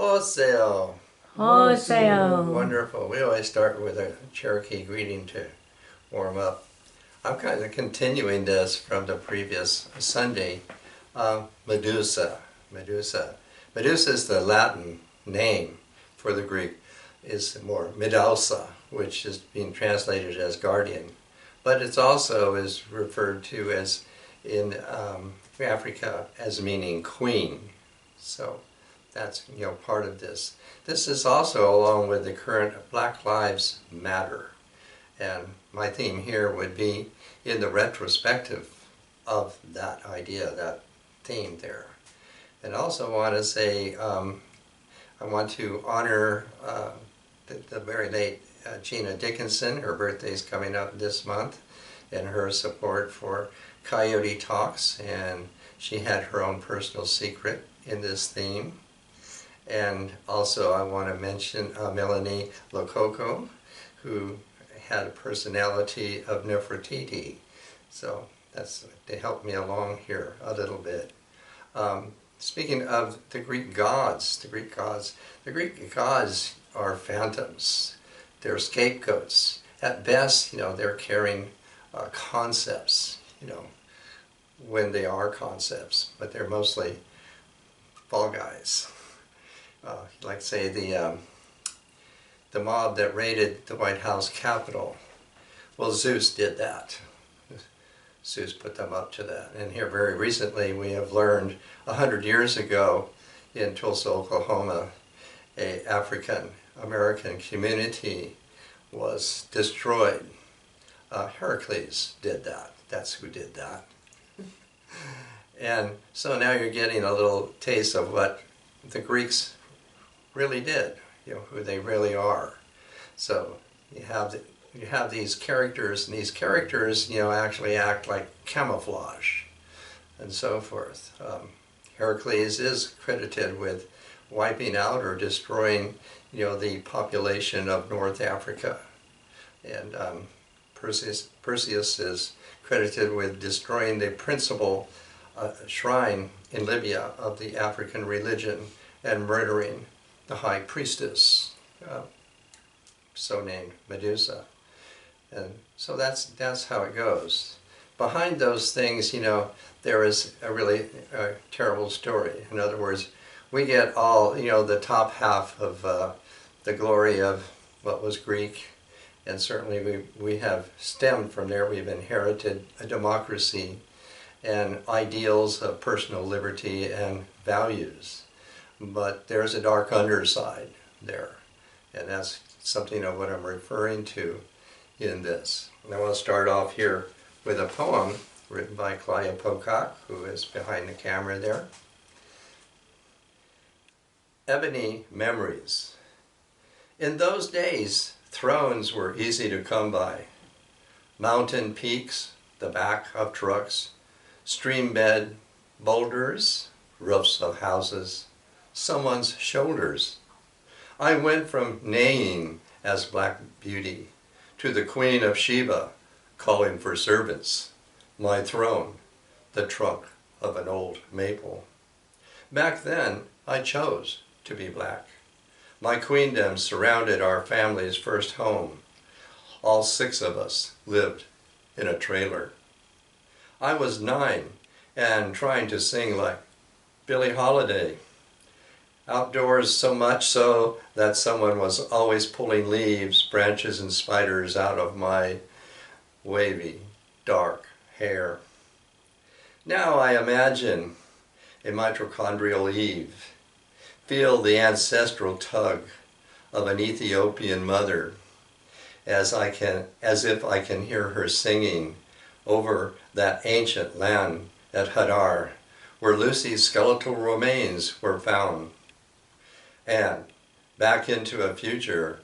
Wholesale. Wholesale. Wonderful. We always start with a Cherokee greeting to warm up. I'm kind of continuing this from the previous Sunday. Medusa. Medusa. Medusa is the Latin name for the Greek. Is more Medusa, which is being translated as guardian. But it's also is referred to as in Africa as meaning queen. So that's part of this. This is also along with the current Black Lives Matter. And my theme here would be in the retrospective of that idea, that theme there. And also want to say, I want to honor the very late Gina Dickinson. Her birthday is coming up this month, and her support for Coyote Talks, and she had her own personal secret in this theme. And also I want to mention Melanie Lococo, who had a personality of Nefertiti. So that's to help me along here a little bit. Speaking of the Greek gods, the Greek gods are phantoms. They're scapegoats. At best, they're carrying concepts, when they are concepts, but they're mostly fall guys. Like say the mob that raided the White House Capitol. Well, Zeus did that. Zeus put them up to that. And here very recently we have learned 100 years ago in Tulsa, Oklahoma, a African American community was destroyed. Heracles did that. That's who did that. And so now you're getting a little taste of what the Greeks really did, who they really are. So you have these characters, and these characters, actually act like camouflage, and so forth. Heracles is credited with wiping out or destroying, the population of North Africa, and Perseus is credited with destroying the principal shrine in Libya of the African religion and murdering the high priestess, so named Medusa. And so that's how it goes. Behind those things, there is a really terrible story. In other words, we get all, the top half of the glory of what was Greek, and certainly we have stemmed from there. We've inherited a democracy and ideals of personal liberty and values. But there's a dark underside there, and that's something of what I'm referring to in this. And I want to start off here with a poem written by Claudia Pocock, who is behind the camera there. Ebony Memories. In those days, thrones were easy to come by. Mountain peaks, the back of trucks, stream bed, boulders, roofs of houses, someone's shoulders. I went from neighing as Black Beauty to the Queen of Sheba calling for servants, my throne, the trunk of an old maple. Back then, I chose to be black. My queendom surrounded our family's first home. All 6 of us lived in a trailer. I was 9 and trying to sing like Billie Holiday. Outdoors so much so that someone was always pulling leaves, branches, and spiders out of my wavy, dark hair. Now I imagine a mitochondrial Eve, feel the ancestral tug of an Ethiopian mother, as if I can hear her singing over that ancient land at Hadar, where Lucy's skeletal remains were found, and back into a future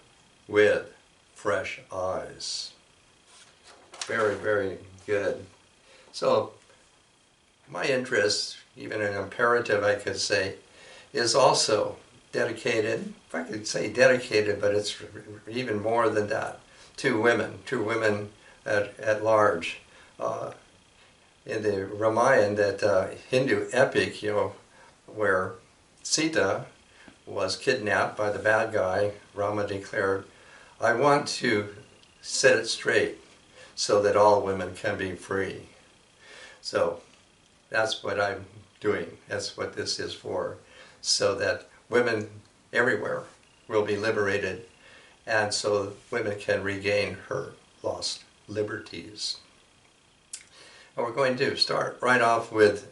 with fresh eyes. Very, very good. So my interest, even an imperative I could say, is also dedicated, if I could say dedicated, but it's even more than that, to women at large. In the Ramayana, that Hindu epic, where Sita was kidnapped by the bad guy, Rama declared, "I want to set it straight so that all women can be free." So that's what I'm doing. That's what this is for, so that women everywhere will be liberated, and so women can regain her lost liberties. And we're going to start right off with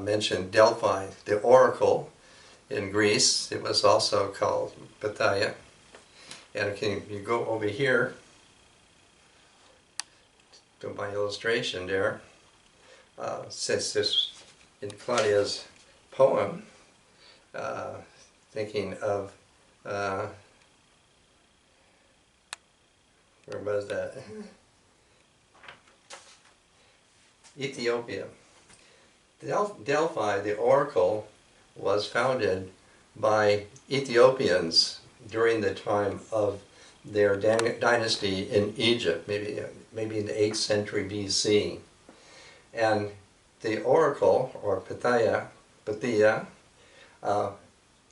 mention Delphi, the oracle in Greece. It was also called Bethia. And can you go over here to my illustration there? Since this in Claudia's poem, thinking of where was that? Ethiopia. Delphi, the oracle, was founded by Ethiopians during the time of their dynasty in Egypt, maybe in the 8th century BC. And the oracle, or Bethia,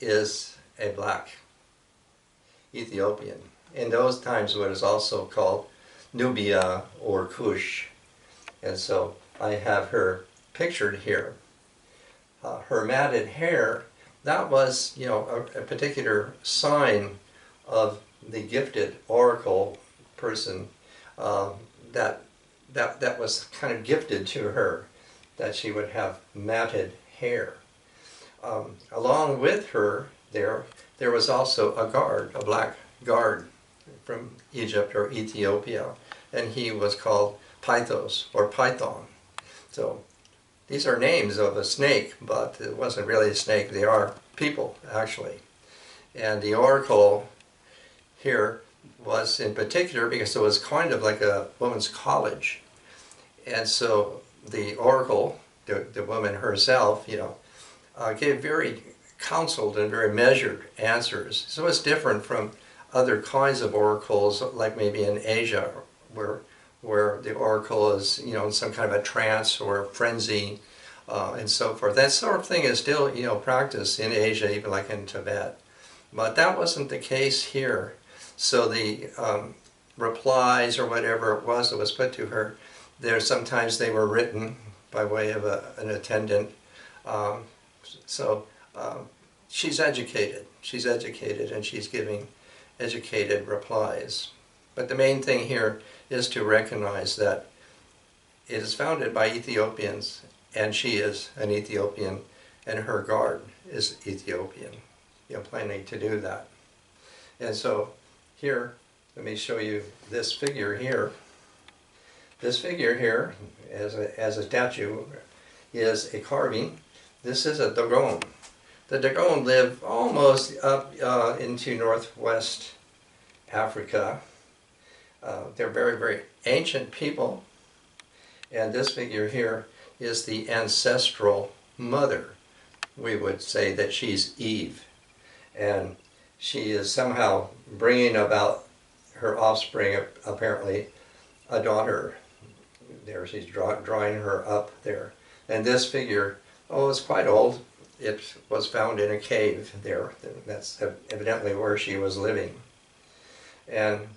is a black Ethiopian. In those times, what is also called Nubia or Kush. And so I have her pictured here. Her matted hair, that was, a particular sign of the gifted oracle person that was kind of gifted to her, that she would have matted hair. Along with her there was also a guard, a black guard from Egypt or Ethiopia, and he was called Pythos or Python. So these are names of a snake, but it wasn't really a snake. They are people, actually. And the oracle here was in particular because it was kind of like a woman's college. And so the oracle, the woman herself, gave very counseled and very measured answers. So it's different from other kinds of oracles, like maybe in Asia, where the oracle is, in some kind of a trance or a frenzy, and so forth. That sort of thing is still, practiced in Asia, even like in Tibet. But that wasn't the case here. So the replies or whatever it was that was put to her, sometimes they were written by way of an attendant. She's educated. She's educated, and she's giving educated replies. But the main thing here is to recognize that it is founded by Ethiopians, and she is an Ethiopian, and her guard is Ethiopian, planning to do that. And so here, let me show you this figure here. This figure here, as a statue, is a carving. This is a Dogon. The Dogon live almost up into northwest Africa. They're very, very ancient people. And this figure here is the ancestral mother. We would say that she's Eve. And she is somehow bringing about her offspring, apparently a daughter. There, she's drawing her up there. And this figure, it's quite old. It was found in a cave there. That's evidently where she was living. And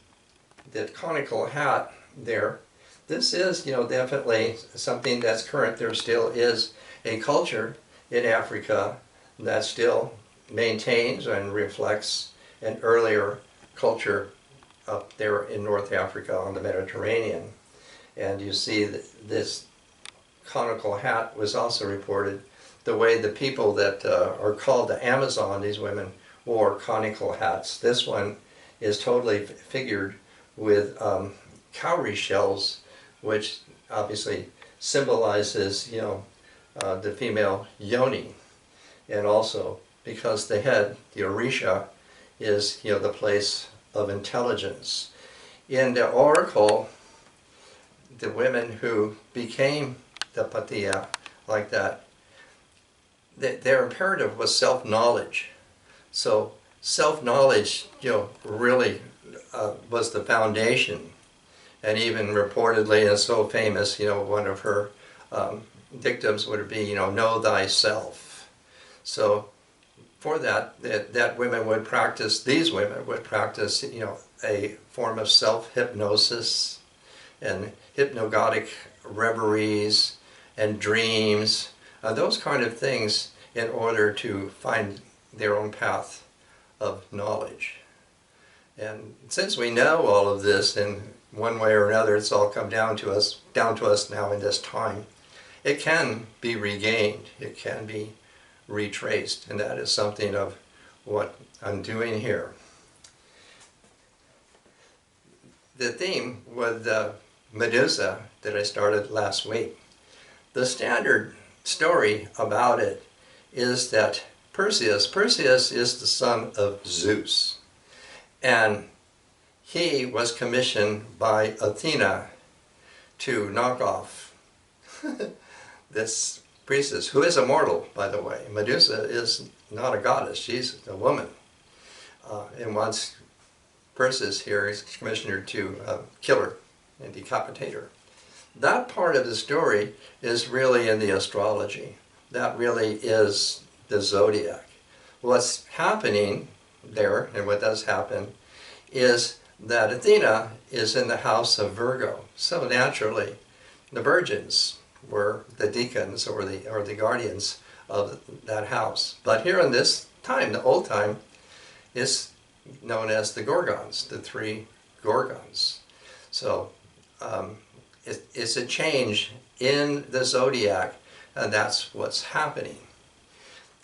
the conical hat there, this is, definitely something that's current. There still is a culture in Africa that still maintains and reflects an earlier culture up there in North Africa on the Mediterranean. And you see that this conical hat was also reported the way the people that are called the Amazon, these women, wore conical hats. This one is totally figured with cowrie shells, which obviously symbolizes, the female yoni. And also because the head, the Orisha, is, the place of intelligence. In the oracle, the women who became the Bethia like that, their imperative was self-knowledge. So self-knowledge, really was the foundation. And even reportedly, and so famous, one of her dictums would be, know thyself. So for that women would practice, these women would practice, a form of self-hypnosis and hypnagogic reveries and dreams, those kind of things in order to find their own path of knowledge. And since we know all of this in one way or another, it's all come down to us now in this time, it can be regained, it can be retraced, and that is something of what I'm doing here. The theme with Medusa that I started last week, the standard story about it is that Perseus is the son of Zeus, and he was commissioned by Athena to knock off this priestess, who is immortal, by the way. Medusa is not a goddess, she's a woman. And once Perseus here is commissioned her to kill her and decapitate her. That part of the story is really in the astrology. That really is the zodiac. What's happening there, and what does happen, is that Athena is in the house of Virgo. So naturally, the virgins were the deacons or the guardians of that house. But here in this time, the old time, is known as the Gorgons, the three Gorgons. So it's a change in the zodiac, and that's what's happening.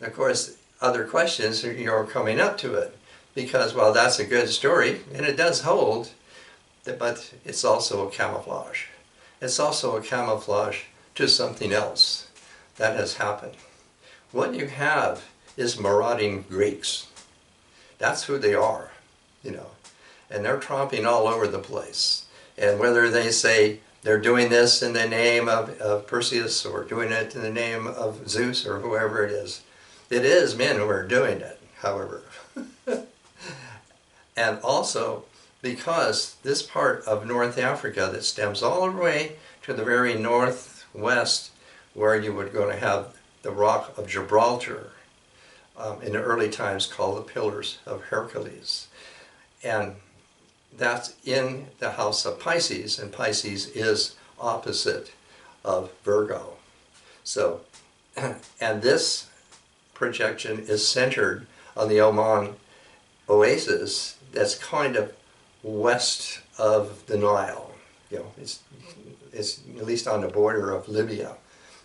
Of course, other questions are coming up to it, because, well, that's a good story, and it does hold, but it's also a camouflage. It's also a camouflage to something else that has happened. What you have is marauding Greeks. That's who they are, and they're tromping all over the place. And whether they say they're doing this in the name of Perseus or doing it in the name of Zeus or whoever it is men who are doing it, however. And also because this part of North Africa that stems all the way to the very northwest, where you would go to have the Rock of Gibraltar, in the early times called the Pillars of Hercules. And that's in the house of Pisces, and Pisces is opposite of Virgo. So, and this projection is centered on the Oman oasis that's kind of west of the Nile. It's at least on the border of Libya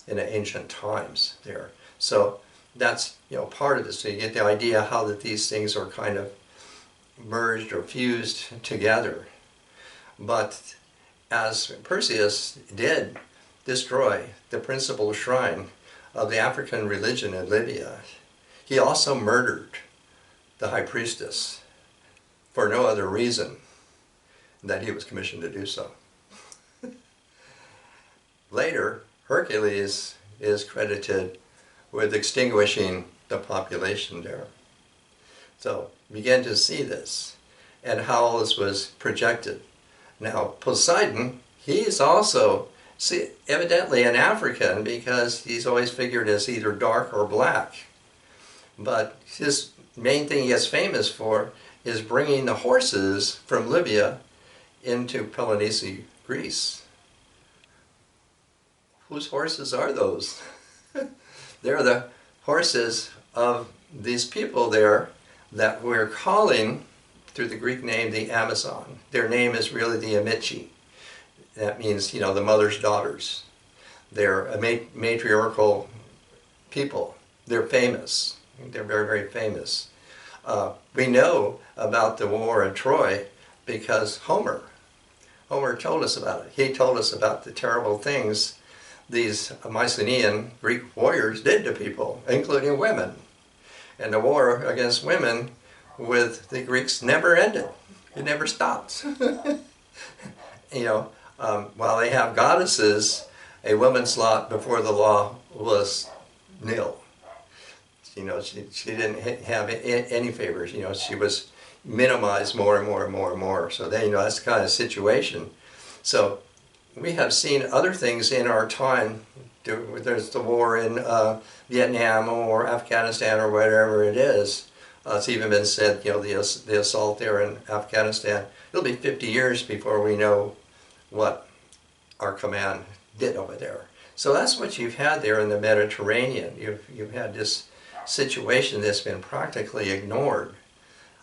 in the ancient times there. So that's part of this. So you get the idea how that these things are kind of merged or fused together. But as Perseus did destroy the principal shrine of the African religion in Libya, he also murdered the high priestess for no other reason than he was commissioned to do so. Later, Hercules is credited with extinguishing the population there. So begin to see this and how all this was projected. Now Poseidon, he's also evidently an African, because he's always figured as either dark or black. But his main thing he is famous for is bringing the horses from Libya into Peloponnese, Greece. Whose horses are those? They're the horses of these people there that we're calling, through the Greek name, the Amazon. Their name is really the Amici. That means, the mother's daughters. They're a matriarchal people. They're famous. They're very, very famous. We know about the war in Troy because Homer told us about it. He told us about the terrible things these Mycenaean Greek warriors did to people, including women. And the war against women with the Greeks never ended. It never stopped. While they have goddesses, a woman's lot before the law was nil. She didn't have any favors. She was minimized more and more and more and more. So then, that's the kind of situation. So we have seen other things in our time there's the war in Vietnam or Afghanistan or whatever it is. It's even been said, the assault there in Afghanistan, it'll be 50 years before we know what our command did over there. So that's what you've had there in the Mediterranean. You've had this situation that's been practically ignored.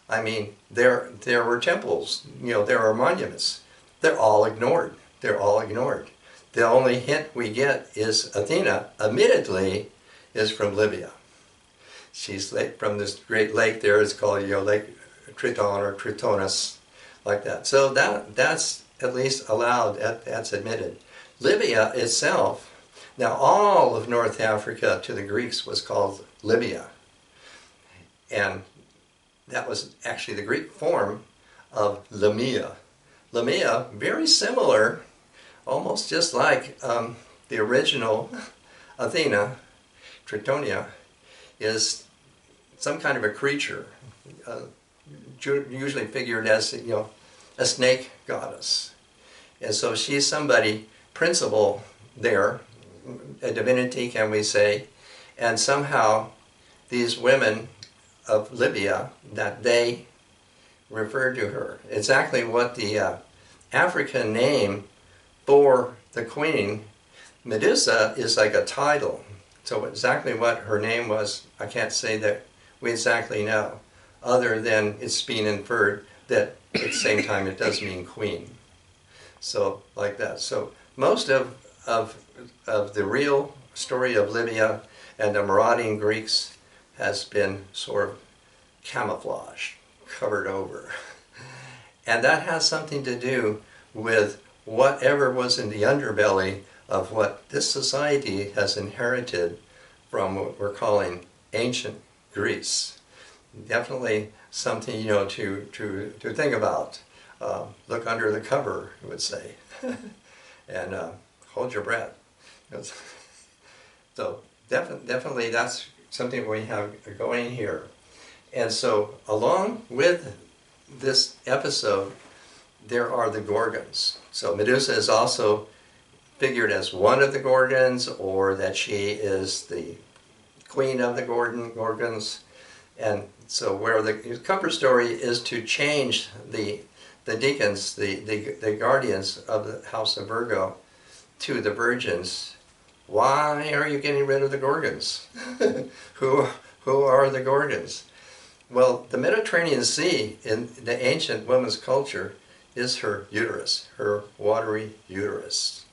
I mean, there were temples, there are monuments. They're all ignored. They're all ignored. The only hint we get is Athena, admittedly, is from Libya. She's from this great lake there. It's called Lake Triton or Tritonus, like that. So that's at least allowed. That's admitted. Libya itself, now all of North Africa to the Greeks was called Libya, and that was actually the Greek form of Lamia. Lamia, very similar, almost just like the original Athena, Tritonia, is some kind of a creature, usually figured as a snake goddess. And so she's somebody principal there, a divinity, can we say, and somehow these women of Libya, that they referred to her. Exactly what the African name for the queen, Medusa, is like a title. So exactly what her name was, I can't say that we exactly know, other than it's being inferred that at the same time it does mean queen. So like that. So most of the real story of Libya and the marauding Greeks has been sort of camouflaged, covered over. And that has something to do with whatever was in the underbelly of what this society has inherited from what we're calling ancient Greece. Definitely something, to think about. Look under the cover, I would say, and hold your breath. So definitely that's something we have going here. And so along with this episode, there are the Gorgons. So Medusa is also figured as one of the Gorgons, or that she is the queen of the Gorgons. And so where the cover story is to change the deacons, the guardians of the house of Virgo, to the virgins. Why are you getting rid of the Gorgons? Who are the Gorgons? Well, the Mediterranean Sea in the ancient woman's culture is her uterus, her watery uterus.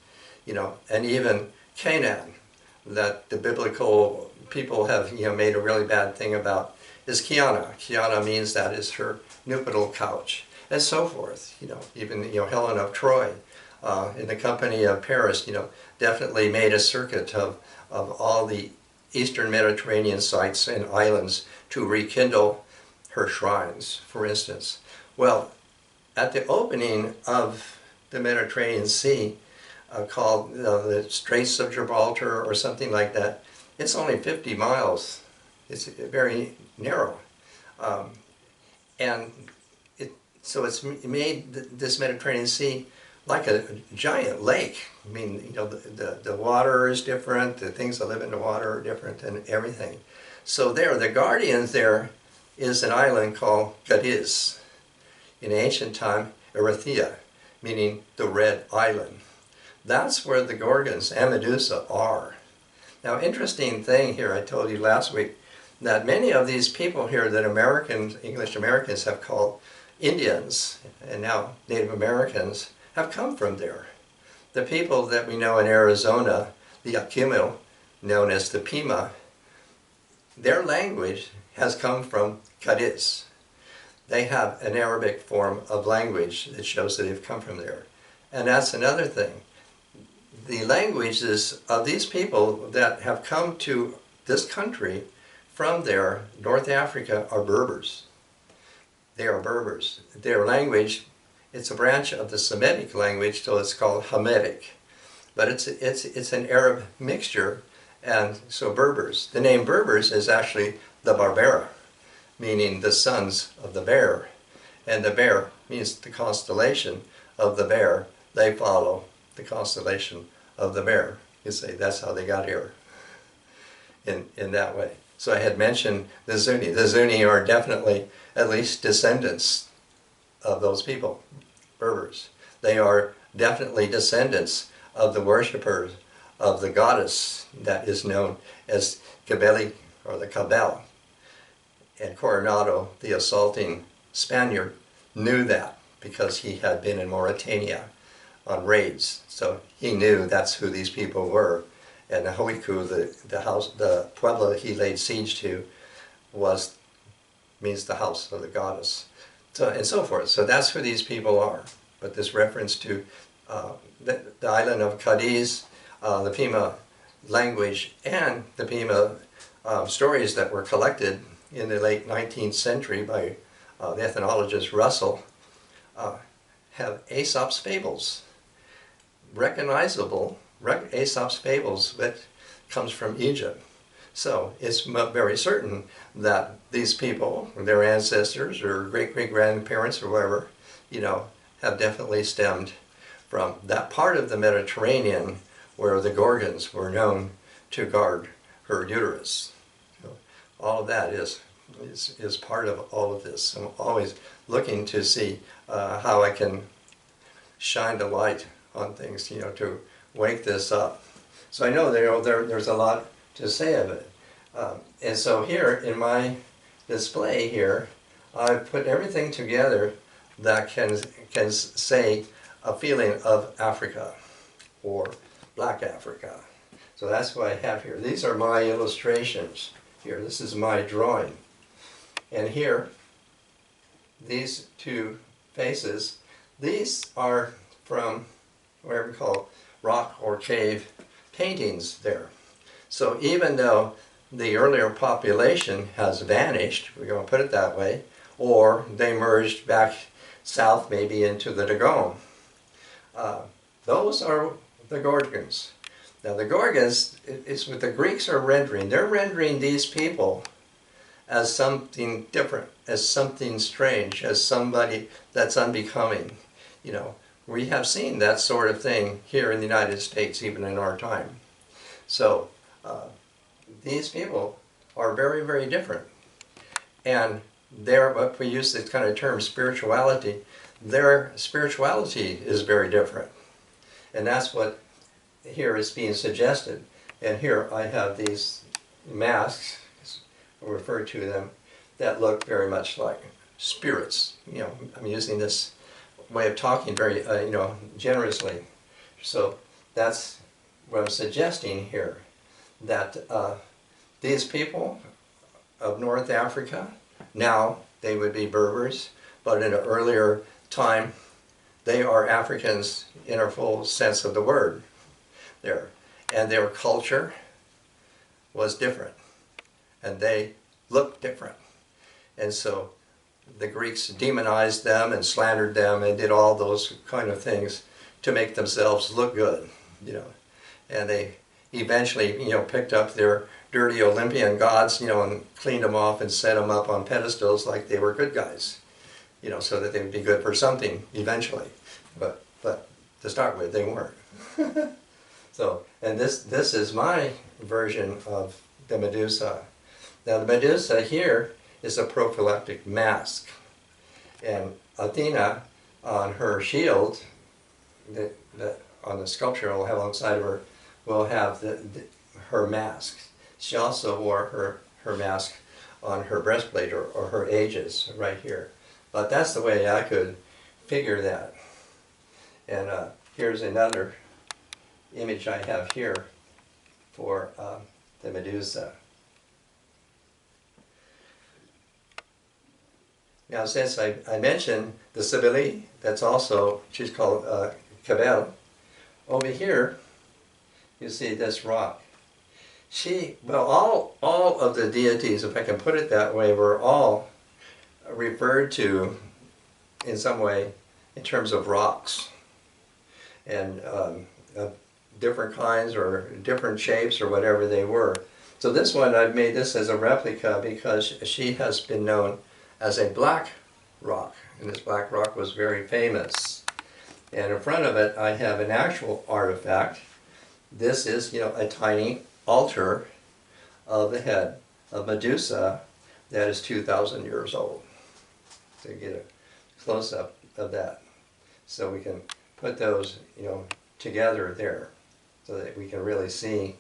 And even Canaan, that the biblical people have made a really bad thing about, is Kiana. Kiana means that is her nuptial couch, and so forth. Even Helen of Troy, in the company of Paris, definitely made a circuit of all the eastern Mediterranean sites and islands to rekindle her shrines, for instance. Well, at the opening of the Mediterranean Sea, called the Straits of Gibraltar or something like that, it's only 50 miles. It's very narrow. So it's made this Mediterranean Sea like a giant lake. I mean, the water is different, the things that live in the water are different, and everything. So the guardians there is an island called Cadiz. In ancient time, Erythea, meaning the Red Island. That's where the Gorgons and Medusa are. Now, interesting thing here, I told you last week, that many of these people here that English Americans have called Indians, and now Native Americans, have come from there. The people that we know in Arizona, the Yakima, known as the Pima, their language has come from Cadiz. They have an Arabic form of language that shows that they've come from there. And that's another thing. The languages of these people that have come to this country from there, North Africa, are Berbers. They are Berbers. Their language, it's a branch of the Semitic language, so it's called Hamitic. But it's an Arab mixture, and so Berbers. The name Berbers is actually the Barbara, meaning the sons of the bear. And the bear means the constellation of the bear. They follow the constellation of the bear. You say that's how they got here in that way. So I had mentioned the Zuni. The Zuni are definitely at least descendants of those people, Berbers. They are definitely descendants of the worshippers of the goddess that is known as Cabeli, or the Cabal. And Coronado, the assaulting Spaniard, knew that because he had been in Mauritania on raids. So he knew that's who these people were. And the Hoiku, the pueblo he laid siege to, means the house of the goddess. So, and so forth. So that's who these people are. But this reference to the island of Cadiz, the Pima language, and the Pima stories that were collected in the late 19th century by the ethnologist Russell, have Aesop's fables. Recognizable Aesop's fables that comes from Egypt. So it's very certain that these people, their ancestors or great-great-grandparents or whatever, have definitely stemmed from that part of the Mediterranean where the Gorgons were known to guard her uterus. So all of that is part of all of this. I'm always looking to see how I can shine the light on things, to wake this up. So I know there's a lot to say of it. And so here in my display here, I've put everything together that can say a feeling of Africa or Black Africa. So that's what I have here. These are my illustrations. Here, this is my drawing. And here, these two faces, these are from whatever we call rock or cave paintings there. So even though the earlier population has vanished, we're going to put it that way, or they merged back south maybe into the Dagon, those are the Gorgons. Now the Gorgons is what the Greeks are rendering. They're rendering these people as something different, as something strange, as somebody that's unbecoming. We have seen that sort of thing here in the United States, even in our time. So these people are very, very different. And what we use this kind of term, spirituality, their spirituality is very different. And that's what here is being suggested. And here I have these masks, I refer to them, that look very much like spirits. I'm using this way of talking very, generously. So that's what I'm suggesting here, that these people of North Africa, now they would be Berbers, but in an earlier time, they are Africans in a full sense of the word there. And their culture was different, and they looked different. And so the Greeks demonized them and slandered them and did all those kind of things to make themselves look good, And they eventually, picked up their dirty Olympian gods, and cleaned them off and set them up on pedestals like they were good guys, so that they would be good for something eventually. But to start with, they weren't. So, and this is my version of the Medusa. Now the Medusa here is a prophylactic mask. And Athena, on her shield, on the sculpture will have alongside of her, will have her mask. She also wore her mask on her breastplate or her aegis right here. But that's the way I could figure that. And here's another image I have here for the Medusa. Now, since I mentioned the Sibylle, she's called Cabel. Over here, you see this rock. All of the deities, if I can put it that way, were all referred to in some way in terms of rocks. And different kinds or different shapes or whatever they were. So this one, I've made this as a replica because she has been known as a black rock, and this black rock was very famous. And in front of it I have an actual artifact this is, a tiny altar of the head of Medusa that is 2,000 years old. To get a close-up of that. So we can put those, together there so that we can really see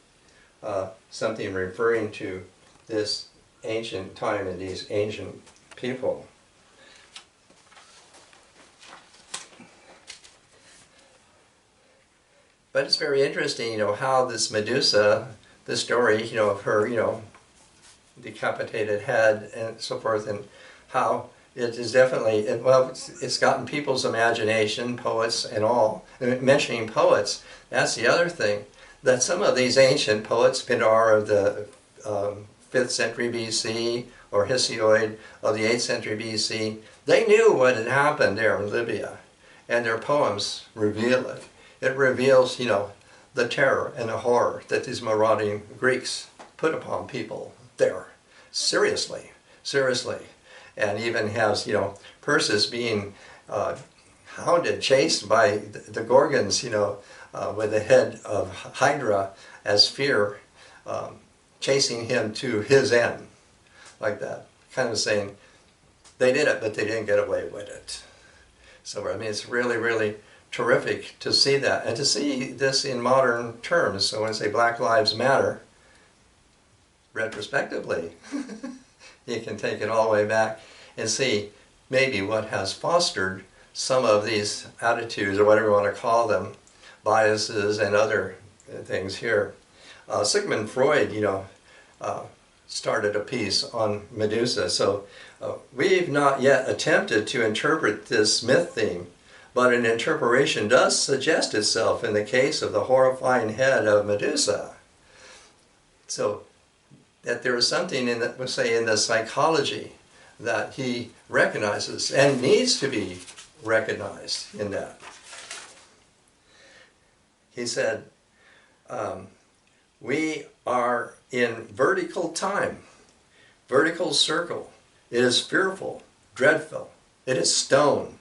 something referring to this ancient time and these ancient people. But it's very interesting, how this Medusa, the story, of her, decapitated head and so forth, and how it is definitely, it's gotten people's imagination, poets and all. And mentioning poets, that's the other thing, that some of these ancient poets, Pindar of the 5th century BC, or Hesiod of the 8th century BC, they knew what had happened there in Libya, and their poems reveal it. It reveals, the terror and the horror that these marauding Greeks put upon people there. Seriously. And even has, Perseus being hounded, chased by the Gorgons, with the head of Hydra as fear, chasing him to his end, like that. Kind of saying, they did it, but they didn't get away with it. So, it's really, really terrific to see that, and to see this in modern terms. So when I say Black Lives Matter, retrospectively, you can take it all the way back and see maybe what has fostered some of these attitudes, or whatever you want to call them, biases and other things here. Sigmund Freud, started a piece on Medusa. So we've not yet attempted to interpret this myth theme, but an interpretation does suggest itself in the case of the horrifying head of Medusa. So that there is something in the, in the psychology that he recognizes and needs to be recognized in that. He said, we are in vertical time, vertical circle. It is fearful, dreadful. It is stone.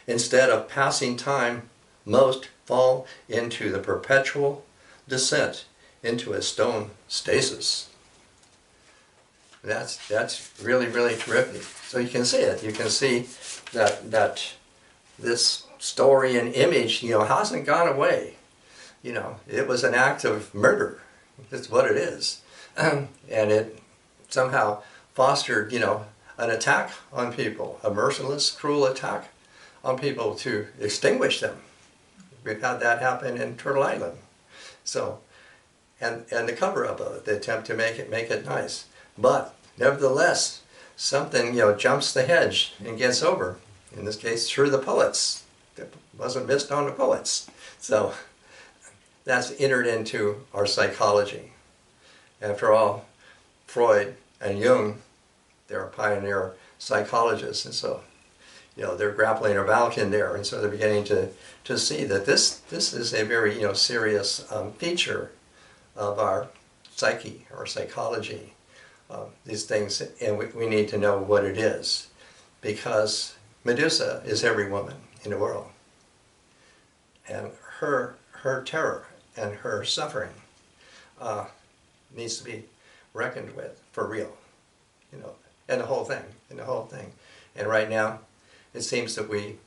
Instead of passing time, most fall into the perpetual descent into a stone stasis. That's really, really terrific. So you can see it. You can see that this story and image, hasn't gone away. It was an act of murder. That's what it is. And it somehow fostered, an attack on people, a merciless, cruel attack on people to extinguish them. We've had that happen in Turtle Island. So, and the cover-up of it, the attempt to make it nice. But nevertheless, something, jumps the hedge and gets over. In this case, through the poets. It wasn't missed on the poets. So that's entered into our psychology. After all, Freud and Jung, they're pioneer psychologists, and so they're grappling a Valken there, and so they're beginning to see that this is a very serious feature of our psyche or psychology. These things, and we need to know what it is, because Medusa is every woman in the world, and her terror and her suffering needs to be reckoned with for real, and the whole thing. And right now, it seems that we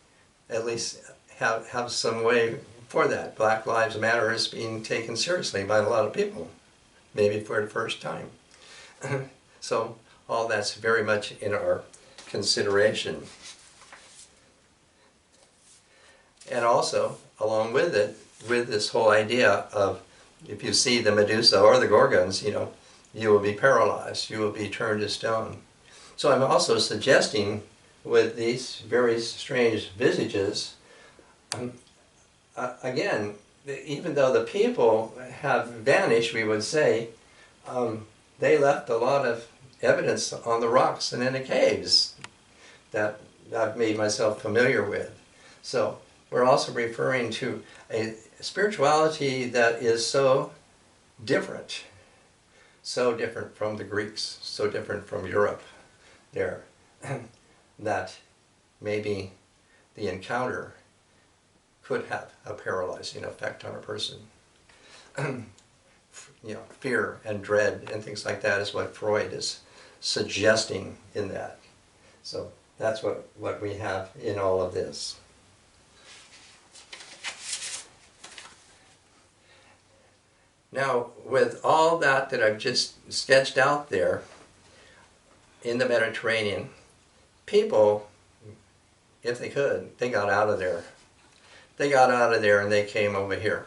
at least have some way for that. Black Lives Matter is being taken seriously by a lot of people, maybe for the first time. So all that's very much in our consideration. And also, along with it, with this whole idea of, if you see the Medusa or the Gorgons, you will be paralyzed, you will be turned to stone. So I'm also suggesting, with these very strange visages, again, even though the people have vanished, we would say, they left a lot of evidence on the rocks and in the caves that I've made myself familiar with. So we're also referring to a spirituality that is so different from the Greeks, so different from Europe there, that maybe the encounter could have a paralyzing effect on a person. fear and dread and things like that is what Freud is suggesting in that. So that's what we have in all of this. Now, with all that I've just sketched out there in the Mediterranean, people, if they could, they got out of there. They got out of there and they came over here.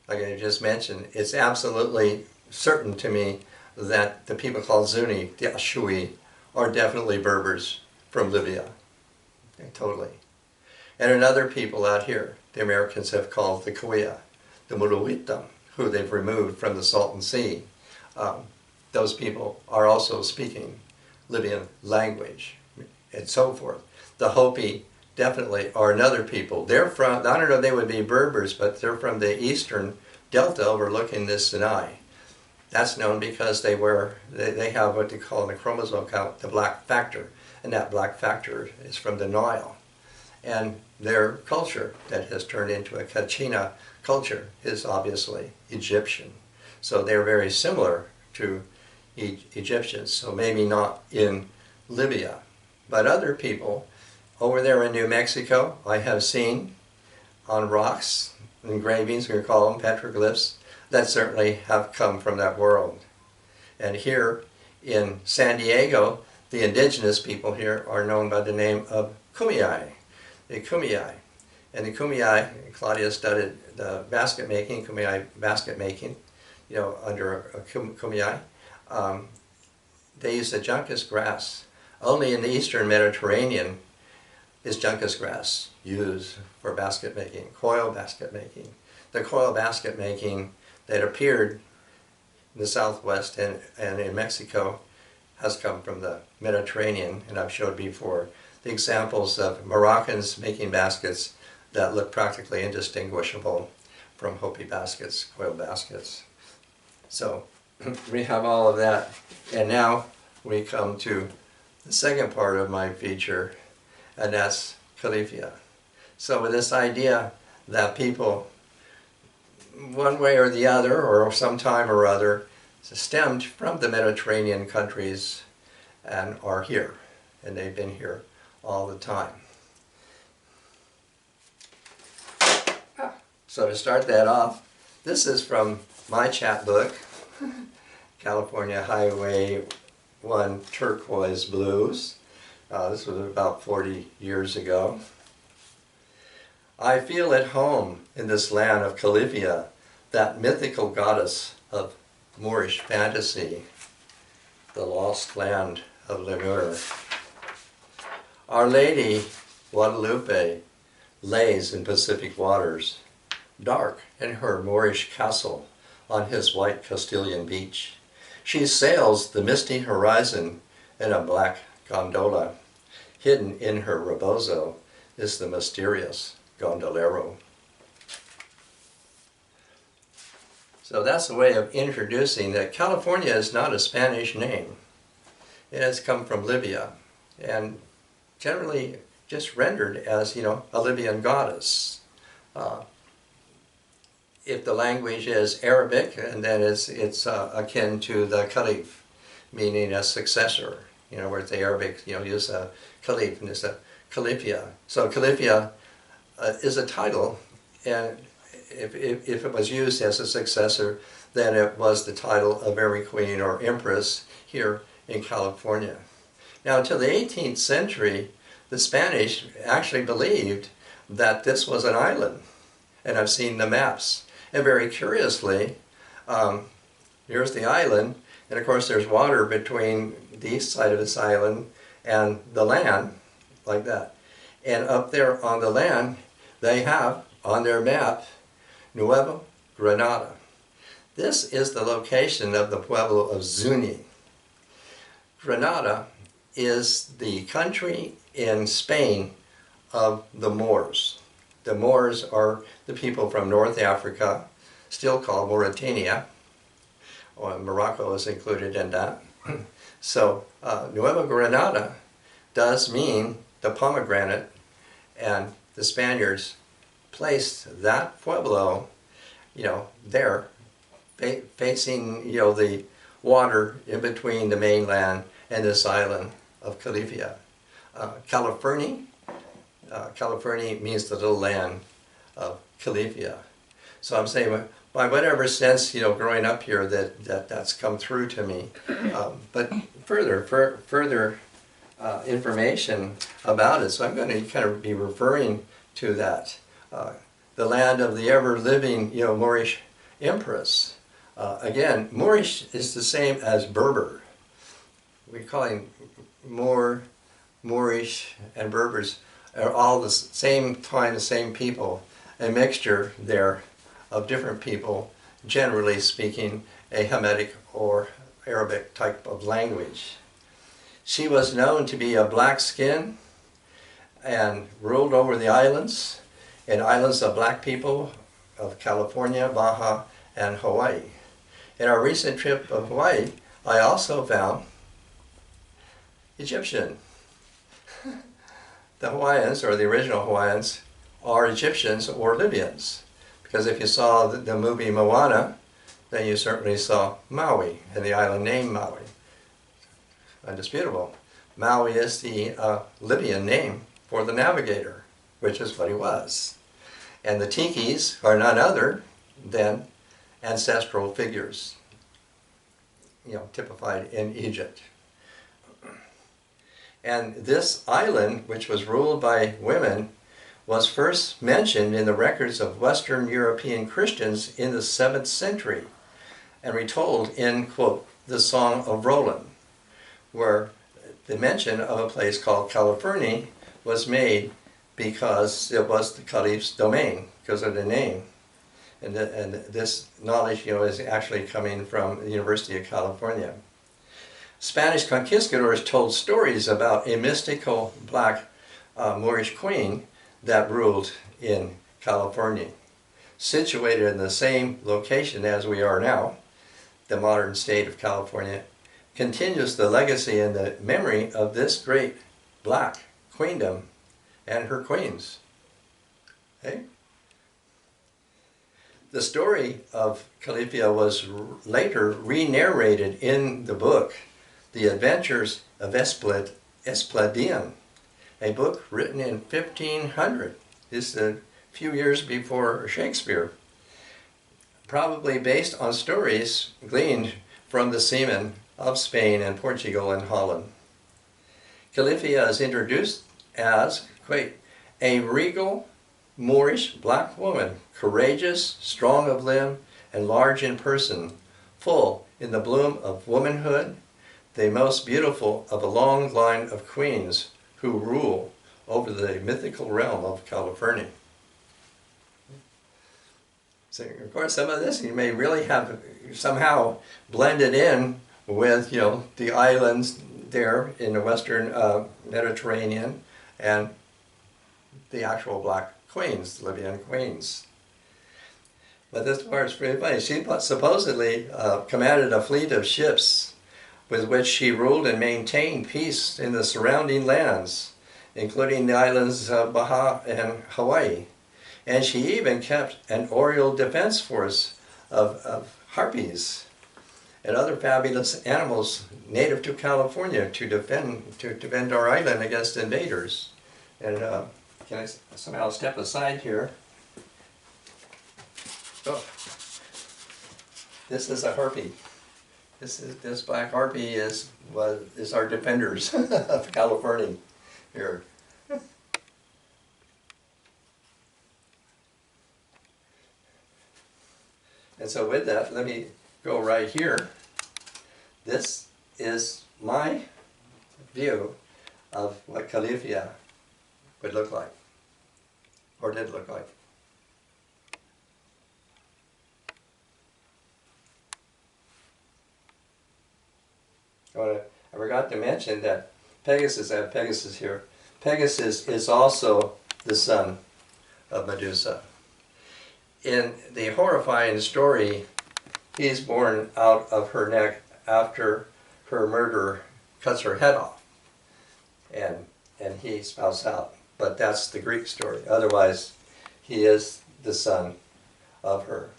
Like I just mentioned, it's absolutely certain to me that the people called Zuni, the Ashui, are definitely Berbers from Libya. Okay, totally. And another people out here, the Americans have called the Kuya, the Muluwita, who they've removed from the Salton Sea. Those people are also speaking Libyan language and so forth. The Hopi definitely are another people. They're from, I don't know if they would be Berbers, but they're from the eastern delta overlooking the Sinai. That's known because they have what they call in the chromosome count the black factor, and that black factor is from the Nile. And their culture that has turned into a Kachina culture is obviously Egyptian. So they're very similar to Egyptians, so maybe not in Libya. But other people over there in New Mexico, I have seen on rocks, engravings, we call them petroglyphs, that certainly have come from that world. And here in San Diego, the indigenous people here are known by the name of Kumiyai, the Kumiyai. And the Kumiyai, Claudia studied the basket making, Kumiyai basket making, under a Kumiyai. They use the juncus grass. Only in the eastern Mediterranean is juncus grass used for basket making, coil basket making. The coil basket making that appeared in the Southwest and in Mexico has come from the Mediterranean, and I've showed before the examples of Moroccans making baskets that look practically indistinguishable from Hopi baskets, coil baskets. So we have all of that, and now we come to the second part of my feature, and that's Califia. So with this idea that people, one way or the other, or sometime or other, stemmed from the Mediterranean countries and are here, and they've been here all the time. So to start that off, this is from my chapbook, California Highway 1 Turquoise Blues. This was about 40 years ago. I feel at home in this land of Califia, that mythical goddess of Moorish fantasy, the lost land of Lemur. Our Lady Guadalupe lays in Pacific waters, dark in her Moorish castle on his white Castilian beach. She sails the misty horizon in a black gondola. Hidden in her rebozo is the mysterious gondolero. So that's a way of introducing that California is not a Spanish name. It has come from Libya, and generally just rendered as, a Libyan goddess. If the language is Arabic, and then it's akin to the Caliph, meaning a successor. Where the Arabic, use a Caliph, and it's a Califia. So Califia is a title, and if it was used as a successor, then it was the title of every queen or empress here in California. Now, until the 18th century, the Spanish actually believed that this was an island, and I've seen the maps. And very curiously, here's the island, and of course there's water between the east side of this island and the land, like that. And up there on the land, they have on their map, Nueva Granada. This is the location of the pueblo of Zuni. Granada is the country in Spain of the Moors. The Moors are the people from North Africa, still called Mauritania. Morocco is included in that. So Nueva Granada does mean the pomegranate, and the Spaniards placed that pueblo there, facing, the water in between the mainland and this island of Califia. Califia means the little land of Califia. So I'm saying, by whatever sense, growing up here, that's come through to me. But further information about it. So I'm going to kind of be referring to that. The land of the ever-living, Moorish empress. Again, Moorish is the same as Berber. We call him Moorish and Berbers are all the same time, the same people. A mixture there of different people, generally speaking a Hamitic or Arabic type of language. She was known to be a black skin and ruled over the islands of black people of California, Baja, and Hawaii. In our recent trip of Hawaii, I also found Egyptian. The Hawaiians, or the original Hawaiians, are Egyptians or Libyans. Because if you saw the movie Moana, then you certainly saw Maui, and the island named Maui. Undisputable. Maui is the Libyan name for the navigator, which is what he was. And the tikis are none other than ancestral figures, typified in Egypt. And this island, which was ruled by women, was first mentioned in the records of Western European Christians in the 7th century and retold in, quote, the Song of Roland, where the mention of a place called Califia was made because it was the caliph's domain, because of the name. And this knowledge, is actually coming from the University of California. Spanish conquistadors told stories about a mystical black Moorish queen that ruled in California. Situated in the same location as we are now, the modern state of California, continues the legacy and the memory of this great black queendom and her queens. Okay? The story of Califia was later re-narrated in the book, The Adventures of Esplandian, a book written in 1500. This is a few years before Shakespeare, probably based on stories gleaned from the seamen of Spain and Portugal and Holland. Califia is introduced as, quote, a regal Moorish black woman, courageous, strong of limb, and large in person, full in the bloom of womanhood, the most beautiful of a long line of queens who rule over the mythical realm of Califia. So, of course, some of this you may really have somehow blended in with, the islands there in the western Mediterranean and the actual black queens, the Libyan queens. But this part's pretty funny. She supposedly commanded a fleet of ships with which she ruled and maintained peace in the surrounding lands, including the islands of Baja and Hawaii. And she even kept an aerial defense force of harpies and other fabulous animals native to California to defend our island against invaders. And can I somehow step aside here? Oh, this is a harpy. This black harpy is our defenders of California here. And so with that, let me go right here. This is my view of what Califia would look like, or did look like. I forgot to mention that Pegasus, I have Pegasus here. Pegasus is also the son of Medusa. In the horrifying story, he's born out of her neck after her murderer cuts her head off, and he spouts out. But that's the Greek story. Otherwise, he is the son of her.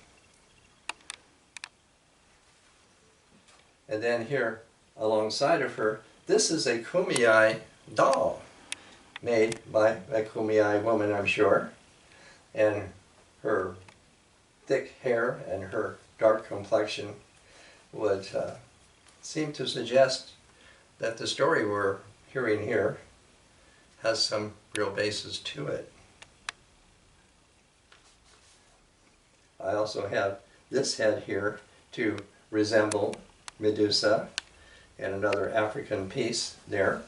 And then here, alongside of her, this is a Kumiyai doll made by a Kumiyai woman, I'm sure. And her thick hair and her dark complexion would seem to suggest that the story we're hearing here has some real basis to it. I also have this head here to resemble Medusa and another African piece there.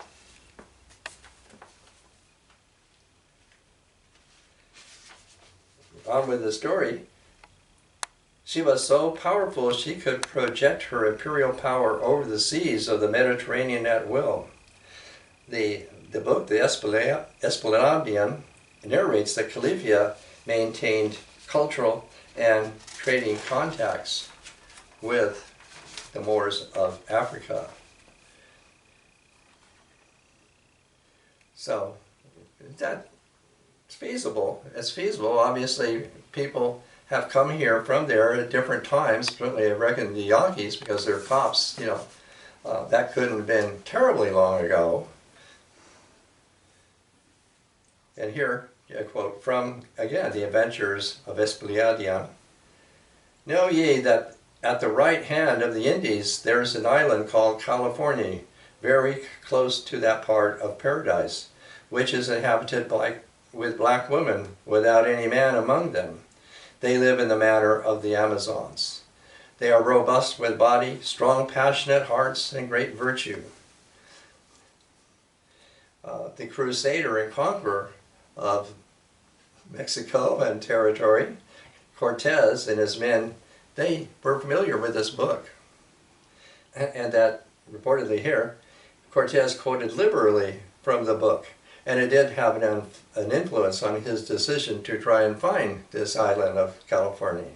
On with the story. She was so powerful she could project her imperial power over the seas of the Mediterranean at will. The book, the Esplanadian, narrates that Califia maintained cultural and trading contacts with the Moors of Africa. So that's feasible. It's feasible. Obviously, people have come here from there at different times. Certainly, I reckon the Yankees, because they're Copts, you know, that couldn't have been terribly long ago. And here, a quote from, again, The Adventures of Esplanadian. Know ye that at the right hand of the Indies there is an island called California, very close to that part of paradise, which is inhabited with black women, without any man among them. They live in the manner of the Amazons. They are robust with body, strong, passionate hearts, and great virtue. The crusader and conqueror of Mexico and territory, Cortez and his men, they were familiar with this book. And that, reportedly here, Cortez quoted liberally from the book. And it did have an influence on his decision to try and find this island of California.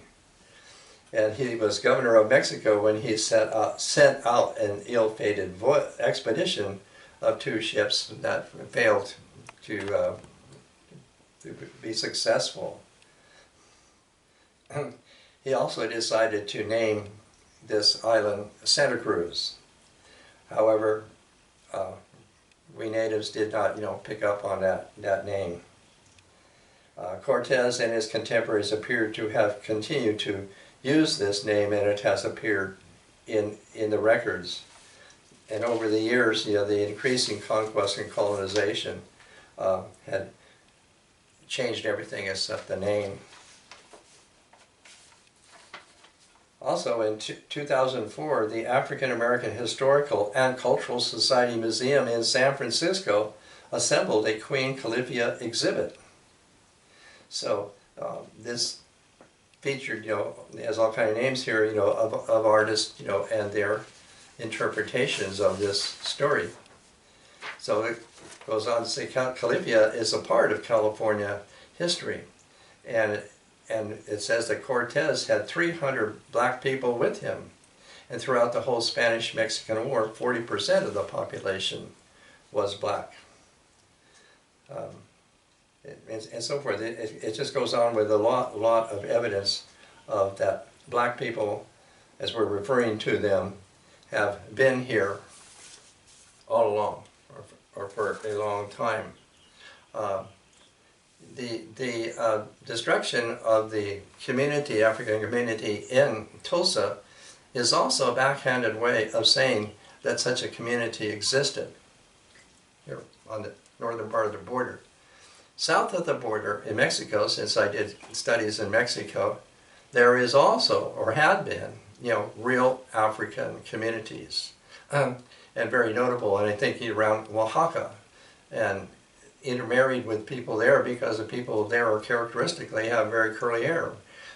And he was governor of Mexico when he sent out an ill-fated expedition of 2 ships that failed to be successful. He also decided to name this island Santa Cruz. However, we natives did not, pick up on that name. Cortez and his contemporaries appeared to have continued to use this name, and it has appeared in the records. And over the years, the increasing conquest and colonization had changed everything except the name. Also in 2004, the African American Historical and Cultural Society Museum in San Francisco assembled a Queen Califia exhibit. So this featured, has all kinds of names here, of artists, and their interpretations of this story. So it goes on to say Califia is a part of California history. And it says that Cortez had 300 black people with him. And throughout the whole Spanish-Mexican War, 40% of the population was black. And so forth. It just goes on with a lot of evidence of that black people, as we're referring to them, have been here all along, or for a long time. The destruction of the community, African community in Tulsa, is also a backhanded way of saying that such a community existed here on the northern part of the border. South of the border in Mexico, since I did studies in Mexico, there is also, or had been, real African communities, and very notable, and I think around Oaxaca, and intermarried with people there because the people there are characteristically have very curly hair,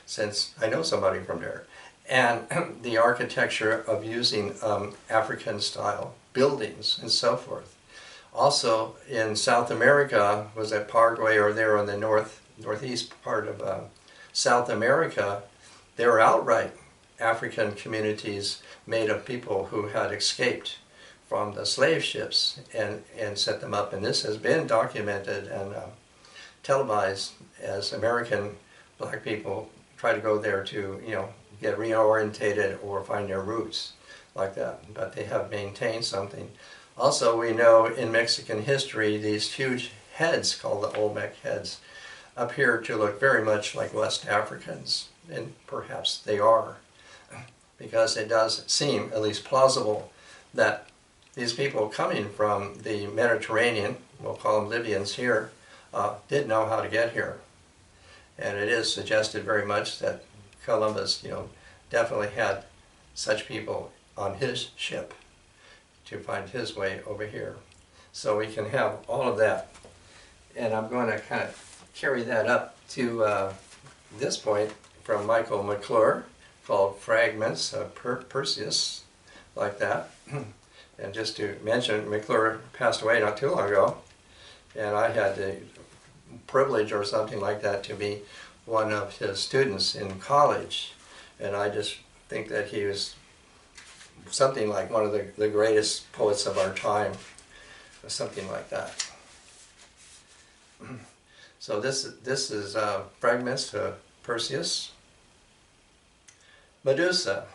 since I know somebody from there. And the architecture of using African-style buildings and so forth. Also in South America, was at Paraguay or there on the northeast part of South America, there were outright African communities made of people who had escaped from the slave ships and set them up. And this has been documented and televised as American black people try to go there to, get reorientated or find their roots. like that, but they have maintained something. Also, we know in Mexican history, these huge heads, called the Olmec heads, appear to look very much like West Africans, and perhaps they are, because it does seem, at least plausible, that these people coming from the Mediterranean, we'll call them Libyans here, did know how to get here. And it is suggested very much that Columbus, definitely had such people on his ship to find his way over here. So we can have all of that. And I'm going to kind of carry that up to this point from Michael McClure, called Fragments of Perseus, like that. And just to mention, McClure passed away not too long ago, and I had the privilege or something like that to be one of his students in college. And I just think that he was something like one of the greatest poets of our time, or something like that. So this is Fragments to Perseus. Medusa,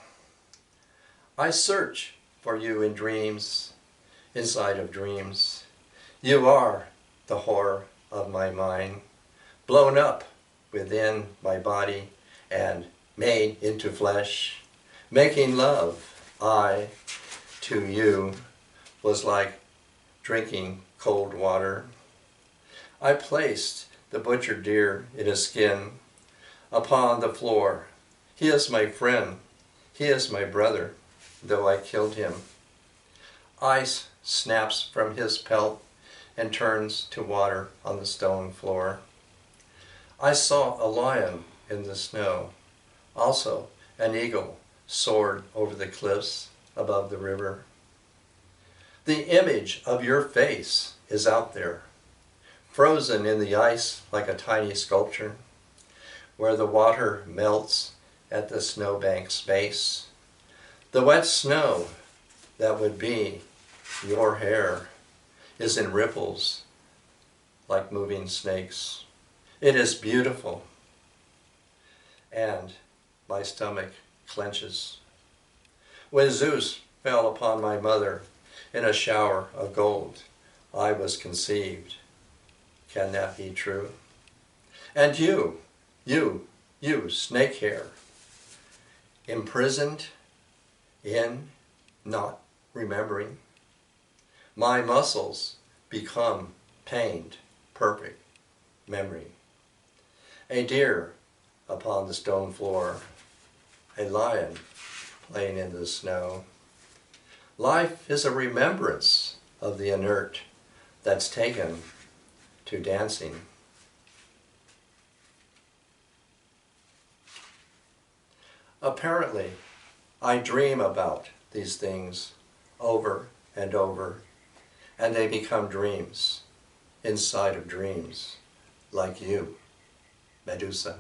I search for you in dreams, inside of dreams. You are the horror of my mind, blown up within my body and made into flesh. Making love, I, to you, was like drinking cold water. I placed the butchered deer in his skin upon the floor. He is my friend, he is my brother, though I killed him. Ice snaps from his pelt and turns to water on the stone floor. I saw a lion in the snow, also an eagle soared over the cliffs above the river. The image of your face is out there, frozen in the ice like a tiny sculpture, where the water melts at the snowbank's base. The wet snow that would be your hair is in ripples like moving snakes. It is beautiful, and my stomach clenches. When Zeus fell upon my mother in a shower of gold, I was conceived. Can that be true? And you, snake hair, imprisoned in not remembering, my muscles become pained, perfect memory. A deer upon the stone floor, a lion playing in the snow. Life is a remembrance of the inert that's taken to dancing. Apparently, I dream about these things over and over, and they become dreams inside of dreams, like you, Medusa.